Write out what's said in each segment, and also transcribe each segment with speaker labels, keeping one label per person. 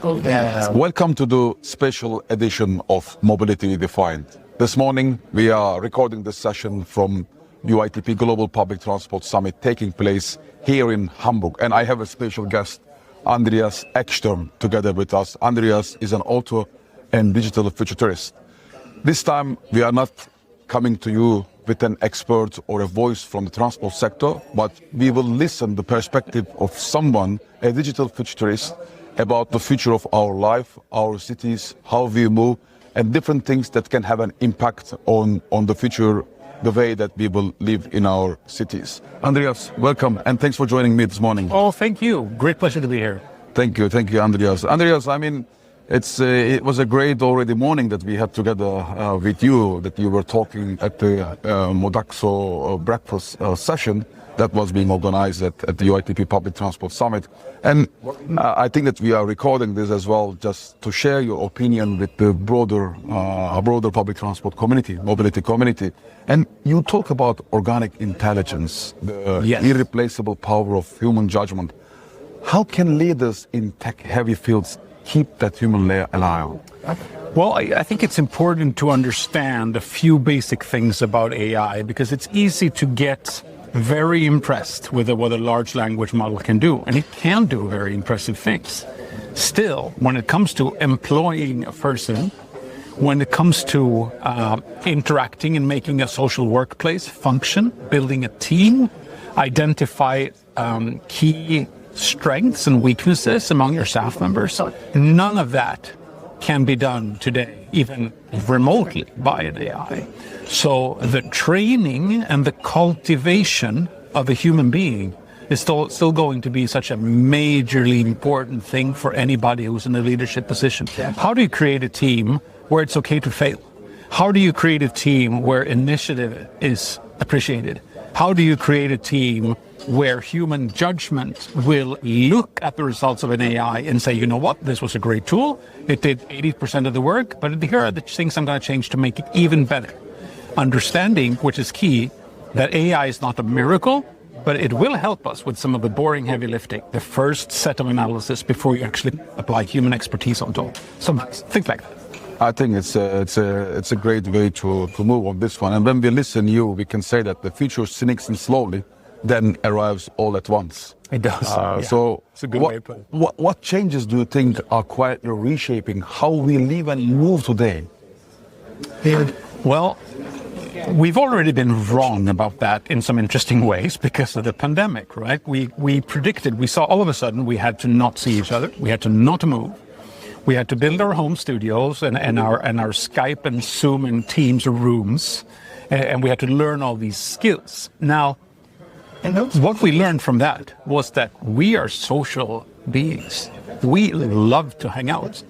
Speaker 1: Welcome to the special edition of Mobility Redefined. This morning we are recording this session from UITP Global Public Transport Summit taking place here in Hamburg. And I have a special guest, Andreas Ekström, together with us. Andreas is an author and digital futurist. This time we are not coming to you with an expert or a voice from the transport sector, but we will listen the perspective of someone, a digital futurist, about the future of our life, our cities, how we move, and different things that can have an impact on the future, the way that we will live in our cities. Andreas, welcome, and thanks for joining me this morning.
Speaker 2: Oh, thank you. Great pleasure to be here.
Speaker 1: Thank you, Andreas. Andreas, I mean, it was a great already morning that we had together with you, that you were talking at the Modaxo breakfast session that was being organized at the UITP Public Transport Summit. And I think that we are recording this as well just to share your opinion with the broader public transport community, mobility community. And you talk about organic intelligence, the irreplaceable power of human judgment. How can leaders in tech-heavy fields keep that human layer alive?
Speaker 2: Well, I think it's important to understand a few basic things about AI, because it's easy to get very impressed with what a large language model can do, and it can do very impressive things. Still, when it comes to employing a person, when it comes to interacting and making a social workplace function, building a team, identify key strengths and weaknesses among your staff members, none of that can be done today, even remotely, by an AI. So the training and the cultivation of a human being is still going to be such a majorly important thing for anybody who's in a leadership position. How do you create a team where it's okay to fail? How do you create a team where initiative is appreciated? How do you create a team where human judgment will look at the results of an AI and say, you know what, this was a great tool, it did 80% of the work, but here are the things I'm going to change to make it even better. Understanding, which is key, that AI is not a miracle, but it will help us with some of the boring heavy lifting, the first set of analysis before you actually apply human expertise onto it. Things like that.
Speaker 1: I think it's a great way to move on this one. And when we listen to you, we can say that the future sneaks in slowly, then arrives all at once.
Speaker 2: It does.
Speaker 1: So
Speaker 2: it's a good way of putting it.
Speaker 1: What changes do you think are quietly reshaping how we live and move today?
Speaker 2: Well, we've already been wrong about that in some interesting ways because of the pandemic, right? We predicted, we saw all of a sudden we had to not see each other, we had to not move. We had to build our home studios and our Skype and Zoom and Teams rooms, and we had to learn all these skills. Now, what we learned from that was that we are social beings. We love to hang out.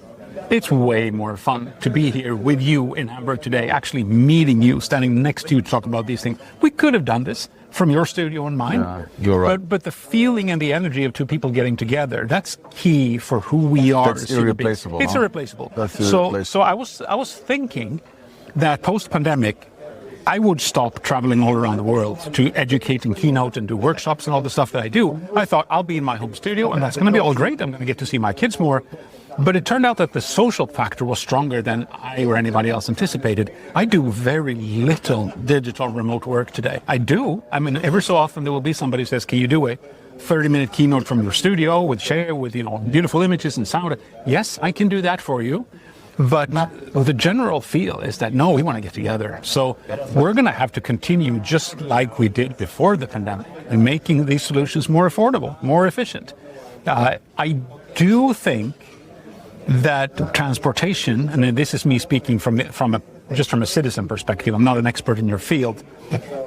Speaker 2: It's way more fun to be here with you in Hamburg today, actually meeting you, standing next to you to talk about these things. We could have done this from your studio and mine.
Speaker 1: You're right.
Speaker 2: But the feeling and the energy of two people getting together, that's key for who we are.
Speaker 1: That's irreplaceable.
Speaker 2: It's irreplaceable.
Speaker 1: That's irreplaceable.
Speaker 2: So I was thinking that post-pandemic, I would stop traveling all around the world to educate and keynote and do workshops and all the stuff that I do. I thought I'll be in my home studio and that's going to be all great. I'm going to get to see my kids more. But it turned out that the social factor was stronger than I or anybody else anticipated. I do very little digital remote work today. I do. I mean, every so often there will be somebody who says, can you do a 30-minute keynote from your studio with beautiful images and sound? Yes, I can do that for you. But the general feel is that, no, we want to get together. So we're going to have to continue just like we did before the pandemic and making these solutions more affordable, more efficient. I do think that transportation, and this is me speaking from a citizen perspective, I'm not an expert in your field,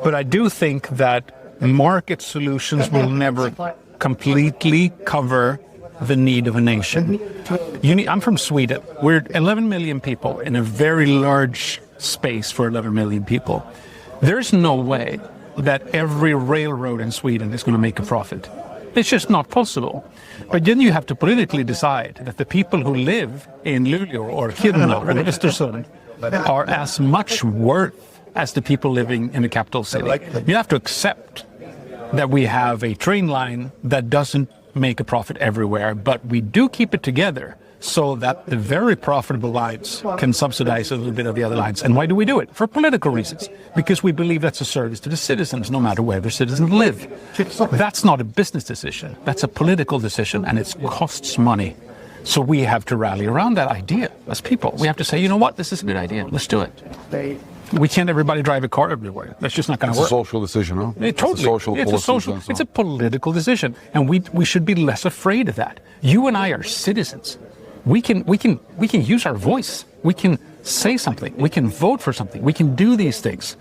Speaker 2: but I do think that market solutions will never completely cover the need of a nation. I'm from Sweden. We're 11 million people in a very large space for 11 million people. There's no way that every railroad in Sweden is going to make a profit. It's just not possible. But then you have to politically decide that the people who live in Luleå or Kiruna or Östersund are as much worth as the people living in the capital city. You have to accept that we have a train line that doesn't make a profit everywhere, but we do keep it together so that the very profitable lines can subsidize a little bit of the other lines. And why do we do it? For political reasons. Because we believe that's a service to the citizens, no matter where the citizens live. That's not a business decision. That's a political decision, and it costs money. So we have to rally around that idea as people. We have to say, you know what, this is a good idea. Let's do it. We can't everybody drive a car everywhere. That's just not going to work.
Speaker 1: It's a social decision, huh?
Speaker 2: Totally. It's a political decision. And we should be less afraid of that. You and I are citizens. We can use our voice. We can say something. We can vote for something. We can do these things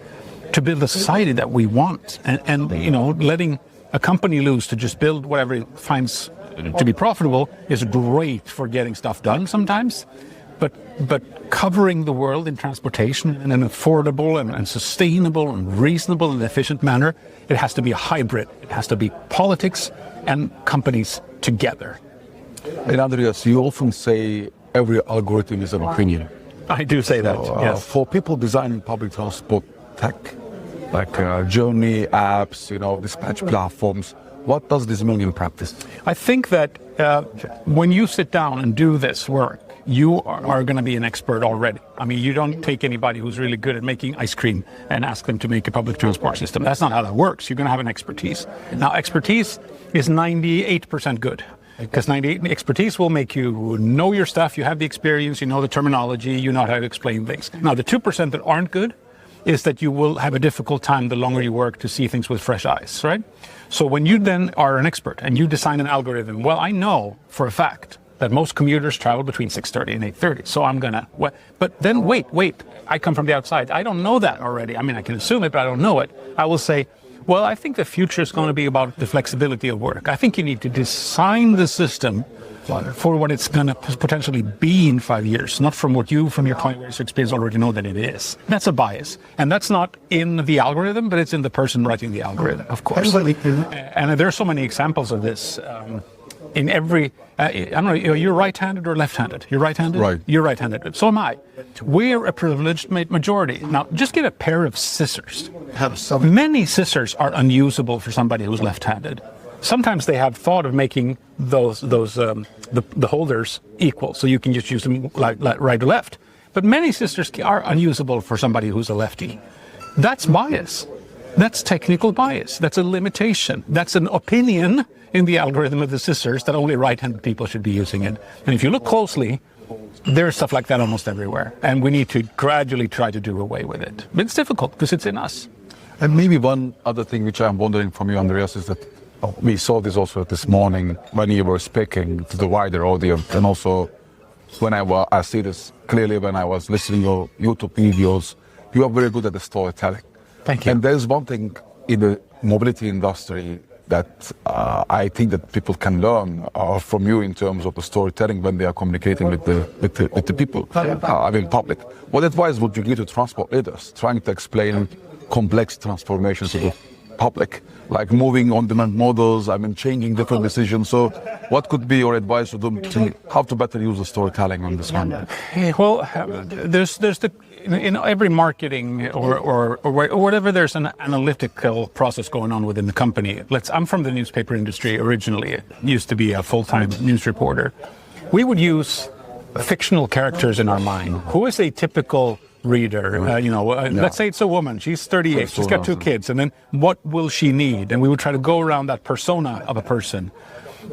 Speaker 2: to build a society that we want. And you know, letting a company loose to just build whatever it finds to be profitable is great for getting stuff done sometimes. But covering the world in transportation in an affordable and sustainable and reasonable and efficient manner, it has to be a hybrid. It has to be politics and companies together.
Speaker 1: And Andreas, you often say every algorithm is an opinion.
Speaker 2: I do say that, yes.
Speaker 1: For people designing public transport tech, like journey apps, you know, dispatch platforms, what does this mean in practice?
Speaker 2: I think that when you sit down and do this work, you are going to be an expert already. I mean, you don't take anybody who's really good at making ice cream and ask them to make a public transport system. That's not how that works. You're going to have an expertise. Now, expertise is 98% good. Because 98 expertise will make you know your stuff, you have the experience, you know the terminology, you know how to explain things. Now, the 2% that aren't good is that you will have a difficult time the longer you work to see things with fresh eyes, right? So when you then are an expert and you design an algorithm, well, I know for a fact that most commuters travel between 6:30 and 8:30. So I'm going to, but then wait, I come from the outside. I don't know that already. I mean, I can assume it, but I don't know it. I will say, well, I think the future is going to be about the flexibility of work. I think you need to design the system for what it's going to potentially be in 5 years, not from what you, from your client experience, already know that it is. That's a bias. And that's not in the algorithm, but it's in the person writing the algorithm, of course. And there are so many examples of this. In every, I don't know, you're right-handed or left-handed? You're right-handed?
Speaker 1: Right.
Speaker 2: You're right-handed. So am I. We're a privileged majority. Now, just get a pair of scissors. Many scissors are unusable for somebody who's left-handed. Sometimes they have thought of making the holders equal, so you can just use them like right or left. But many scissors are unusable for somebody who's a lefty. That's bias. That's technical bias. That's a limitation. That's an opinion in the algorithm of the scissors that only right-handed people should be using it. And if you look closely, there's stuff like that almost everywhere. And we need to gradually try to do away with it. But it's difficult because it's in us.
Speaker 1: And maybe one other thing which I'm wondering from you, Andreas, is that we saw this also this morning when you were speaking to the wider audience, and also when I see this clearly when I was listening to your YouTube videos, you are very good at the storytelling.
Speaker 2: Thank you.
Speaker 1: And there's one thing in the mobility industry that I think that people can learn from you in terms of the storytelling when they are communicating with the people, public. What advice would you give to transport leaders trying to explain complex transformations to the public, like moving on-demand models, changing different decisions? So what could be your advice to them to how to better use the storytelling on this one?
Speaker 2: Well, there's in every marketing or whatever, there's an analytical process going on within the company. I'm from the newspaper industry originally. I used to be a full-time news reporter. We would use fictional characters in our mind. Who is a typical reader? Let's say it's a woman. She's 38. She's got 2 kids. And then what will she need? And we would try to go around that persona of a person.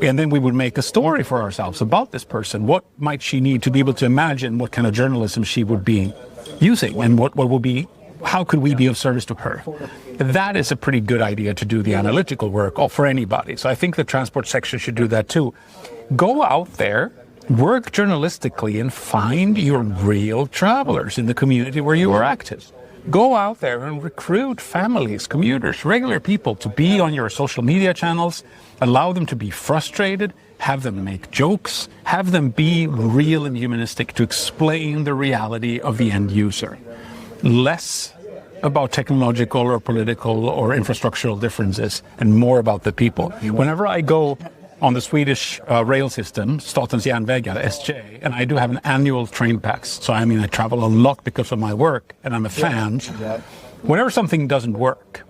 Speaker 2: And then we would make a story for ourselves about this person. What might she need to be able to imagine what kind of journalism she would be using, and what will be, how could we be of service to her? That is a pretty good idea to do the analytical work for anybody. So I think the transport section should do that too. Go out there, work journalistically, and find your real travelers in the community where you are active. Go out there and recruit families, commuters, regular people to be on your social media channels. Allow them to be frustrated, have them make jokes, have them be real and humanistic to explain the reality of the end user. Less about technological or political or infrastructural differences and more about the people. Whenever I go on the Swedish rail system, Statens Järnvägar, SJ, and I do have an annual train pass. So I travel a lot because of my work and I'm a fan. Whenever something doesn't work,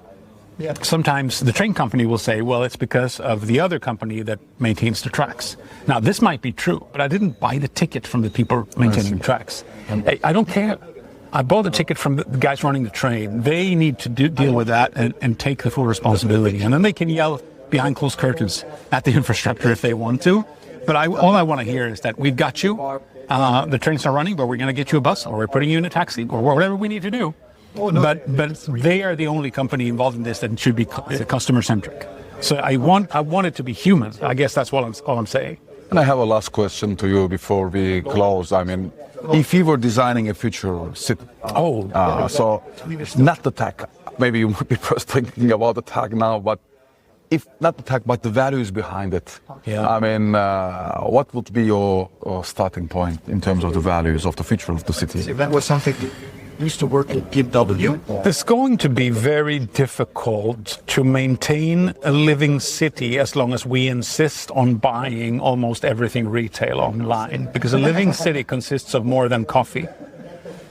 Speaker 2: Sometimes the train company will say, well, it's because of the other company that maintains the tracks. Now, this might be true, but I didn't buy the ticket from the people maintaining the tracks. I don't care. I bought the ticket from the guys running the train. They need to deal with that and take the full responsibility. And then they can yell behind closed curtains at the infrastructure if they want to. But all I want to hear is that we've got you. The trains are running, but we're going to get you a bus, or we're putting you in a taxi, or whatever we need to do. But they are the only company involved in this that should be customer-centric. So I want it to be human. I guess that's all I'm saying.
Speaker 1: And I have a last question to you before we close. I mean, if you were designing a future city, so not the tech, maybe you might be first thinking about the tech now, but if not the tech, but the values behind it.
Speaker 2: Yeah.
Speaker 1: I mean, what would be your starting point in terms of the values of the future of the city?
Speaker 3: That was something used to work at BMW.
Speaker 2: It's going to be very difficult to maintain a living city as long as we insist on buying almost everything retail online, because a living city consists of more than coffee.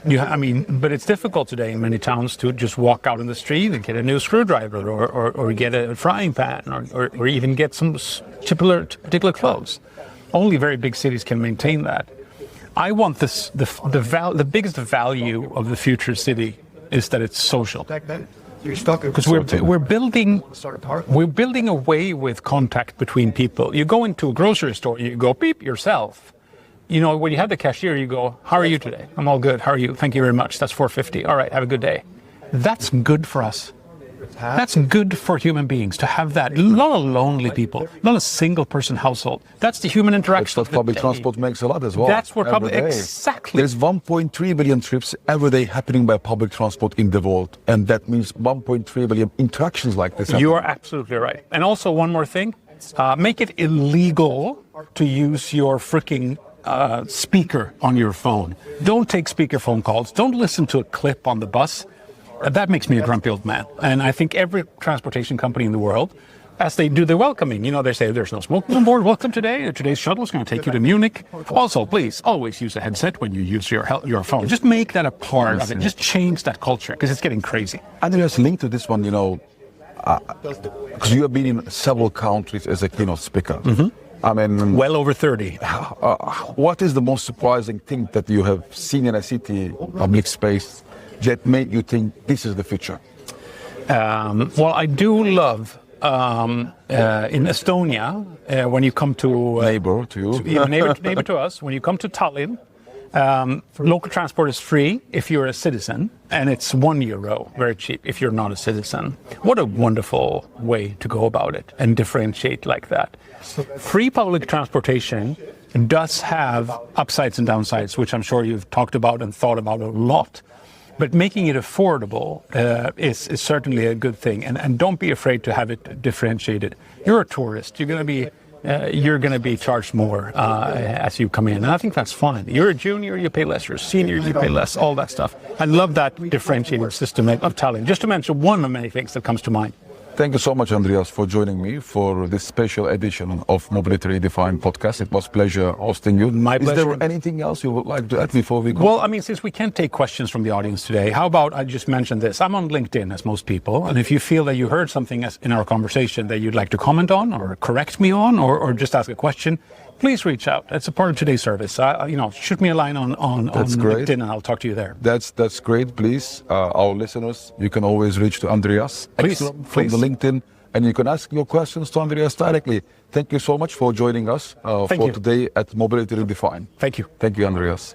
Speaker 2: But it's difficult today in many towns to just walk out in the street and get a new screwdriver or get a frying pan or even get some particular clothes. Only very big cities can maintain that. I want the biggest value of the future city is that it's social. Because we're building a way with contact between people. You go into a grocery store, you go beep yourself. You know, when you have the cashier, you go, how are you today? I'm all good. How are you? Thank you very much. That's $4.50. All right, have a good day. That's good for us. That's good for human beings to have that. Not a lonely people, not a single person household. That's the human interaction.
Speaker 1: That's what public transport makes a lot as well.
Speaker 2: That's what exactly.
Speaker 1: There's 1.3 billion trips every day happening by public transport in the world. And that means 1.3 billion interactions like this.
Speaker 2: You are absolutely right. And also one more thing, make it illegal to use your freaking speaker on your phone. Don't take speakerphone calls. Don't listen to a clip on the bus. That makes me a grumpy old man. And I think every transportation company in the world, as they do the welcoming, they say there's no smoking on board. Welcome today. Today's shuttle is going to take you to Munich. Also, please always use a headset when you use your phone. Just make that a part of it. Just change that culture because it's getting crazy.
Speaker 1: Andreas, linked to this one, because you have been in several countries as a keynote speaker.
Speaker 2: Mm-hmm.
Speaker 1: I mean,
Speaker 2: well over 30.
Speaker 1: What is the most surprising thing that you have seen in a city, public space, that made you think this is the future?
Speaker 2: Well, I do love in Estonia when you come to
Speaker 1: neighbor to you,
Speaker 2: neighbor to us. When you come to Tallinn, local transport is free if you're a citizen, and it's €1, very cheap if you're not a citizen. What a wonderful way to go about it and differentiate like that. Free public transportation does have upsides and downsides, which I'm sure you've talked about and thought about a lot. But making it affordable is certainly a good thing, and don't be afraid to have it differentiated. You're a tourist. You're going to be charged more as you come in, and I think that's fine. You're a junior, you pay less. You're a senior, you pay less. All that stuff. I love that differentiated system of Tallinn. Just to mention one of many things that comes to mind.
Speaker 1: Thank you so much, Andreas, for joining me for this special edition of Mobility Redefined podcast. It was a pleasure hosting you.
Speaker 2: My pleasure.
Speaker 1: Is there anything else you would like to add before we go?
Speaker 2: Well, since we can't take questions from the audience today, how about I just mention this? I'm on LinkedIn, as most people, and if you feel that you heard something in our conversation that you'd like to comment on or correct me on or just ask a question, please reach out. It's a part of today's service. Shoot me a line on LinkedIn and I'll talk to you there.
Speaker 1: That's great. Please, our listeners, you can always reach to Andreas Ekstrom from the LinkedIn, and you can ask your questions to Andreas directly. Thank you so much for joining us for today at Mobility Redefined.
Speaker 2: Thank you.
Speaker 1: Thank you, Andreas.